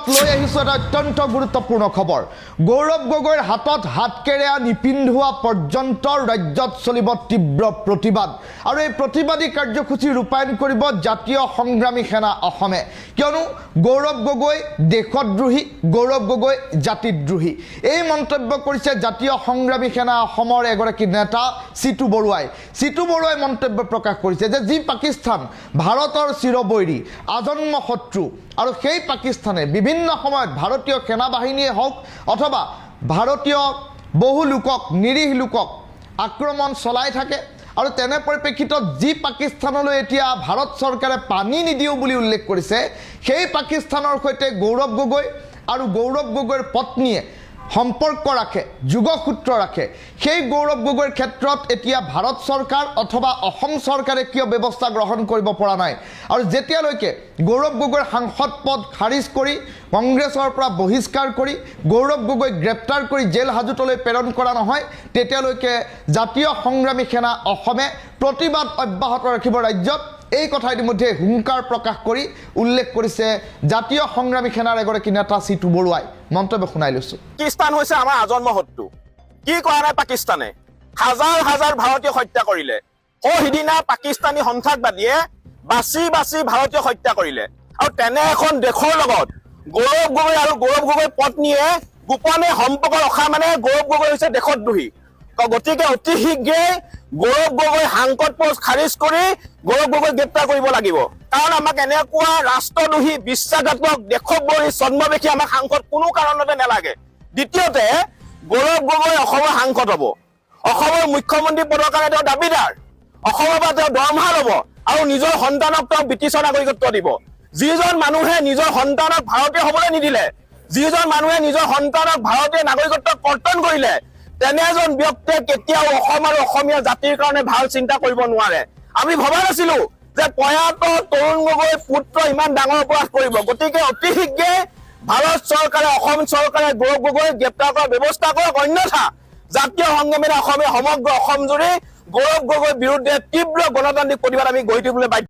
লৈ আহিছোঁ এটা অত্যন্ত গুৰুত্বপূৰ্ণ খবৰ। গৌৰৱ গগৈৰ হাতত হাতকেৰেয়া নিপিন্ধোৱা পৰ্যন্ত ৰাজ্যত চলিব তীব্ৰ প্ৰতিবাদ আৰু এই প্ৰতিবাদী কাৰ্যসূচী ৰূপায়ণ কৰিব জাতীয় সংগ্ৰামী সেনা অসমে। কিয়নো গৌৰৱ গগৈ দেশদ্ৰোহী, গৌৰৱ গগৈ জাতিদ্ৰোহী, এই মন্তব্য কৰিছে জাতীয় সংগ্ৰামী সেনা অসমৰ এগৰাকী নেতা চিতু বৰুৱাই। চিতু বৰুৱাই মন্তব্য প্ৰকাশ কৰিছে যে যি পাকিস্তান ভাৰতৰ চিৰবৈৰী, আজন্ম শত্ৰু, আৰু সেই পাকিস্তানে বিভিন্ন সময়ত ভাৰতীয় সেনাবাহিনীয়ে হওক অথবা ভাৰতীয় বহু লোকক, নিৰীহ লোকক আক্ৰমণ চলাই থাকে। আৰু তেনে পৰিপ্ৰেক্ষিতত যি পাকিস্তানলৈ এতিয়া ভাৰত চৰকাৰে পানী নিদিওঁ বুলি উল্লেখ কৰিছে, সেই পাকিস্তানৰ সৈতে গৌৰৱ গগৈ আৰু গৌৰৱ গগৈৰ পত্নীয়ে সম্পৰ্ক ৰাখে, যোগসূত্ৰ ৰাখে। সেই গৌৰৱ গগৈৰ ক্ষেত্ৰত এতিয়া ভাৰত চৰকাৰ অথবা অসম চৰকাৰে কিয় ব্যৱস্থা গ্ৰহণ কৰিব পৰা নাই। আৰু যেতিয়ালৈকে গৌৰৱ গগৈৰ সাংসদ পদ খাৰিজ কৰি কংগ্ৰেছৰ পৰা বহিষ্কাৰ কৰি গৌৰৱ গগৈক গ্ৰেপ্তাৰ কৰি জেল হাজোতলৈ প্ৰেৰণ কৰা নহয়, তেতিয়ালৈকে জাতীয় সংগ্ৰামী সেনা অসমে প্ৰতিবাদ অব্যাহত ৰাখিব ৰাজ্যত। এই কথা ইতিমধ্যে হুংকাৰ প্ৰকাশ কৰি উল্লেখ কৰিছে জাতীয় সংগ্ৰামী সেনাৰ এগৰাকী নেতা চিতু বৰুৱাই। মন্তব্য শুনাই লৈছো। পাকিস্তান হৈছে আমাৰ আজন্ম শত্ৰু। কি কৰা নাই পাকিস্তানে? হাজাৰ হাজাৰ ভাৰতীয় হত্যা কৰিলে। সিদিনা পাকিস্তানী সন্ত্ৰাসবাদীয়ে বাছি বাছি ভাৰতীয় হত্যা কৰিলে। আৰু তেনে এখন দেশৰ লগত গৌৰৱ গগৈ আৰু গৌৰৱ গগৈৰ পত্নীয়ে গোপনে সম্পৰ্ক ৰখা মানে গৌৰৱ গগৈ হৈছে দেশদ্ৰোহী। গতিকে অতি শীঘ্ৰে গৌৰৱ গগৈ সাংসদ পদ খাৰিজ কৰি গৌৰৱ গগৈ গ্ৰেপ্তাৰ কৰিব লাগিব। কাৰণ আমাক এনেকুৱা ৰাষ্ট্ৰদ্ৰোহী, বিশ্বাসঘাতক, দেশদ্ৰোহী, ছদ্মবেশী আমাক সাংসদ কোনো কাৰণতে নালাগে। দ্বিতীয়তে গৌৰৱ গগৈ অসমৰ সাংসদ হ'ব, অসমৰ মুখ্যমন্ত্ৰী পদৰ কাৰণে তেওঁ দাবীদাৰ, অসমৰ পৰা তেওঁ দৰমহা ল'ব আৰু নিজৰ সন্তানক তেওঁ ব্ৰিটিছৰ নাগৰিকত্ব দিব। যিজন মানুহে নিজৰ সন্তানক ভাৰতীয় হ'বলৈ নিদিলে, যিজন মানুহে নিজৰ সন্তানক ভাৰতীয় নাগৰিকত্ব কৰ্তন কৰিলে, তেনে এজন ব্যক্তিয়ে কেতিয়াও অসম আৰু অসমীয়া জাতিৰ কাৰণে ভাল চিন্তা কৰিব নোৱাৰে। আমি ভবা নাছিলো যে প্ৰয়াত তৰুণ গগৈৰ পুত্ৰ ইমান ডাঙৰ অপৰাধ কৰিব। গতিকে অতি শীঘ্ৰে ভাৰত চৰকাৰে, অসম চৰকাৰে গৌৰৱ গগৈ গ্ৰেপ্তাৰ কৰাৰ ব্যৱস্থা কৰক। অন্যথা জাতীয় সংগ্ৰামী অসমে সমগ্ৰ অসম জুৰি গৌৰৱ গগৈৰ বিৰুদ্ধে তীব্ৰ গণতান্ত্ৰিক প্ৰতিবাদ আমি গঢ়ি তুলিবলৈ বাধ্য।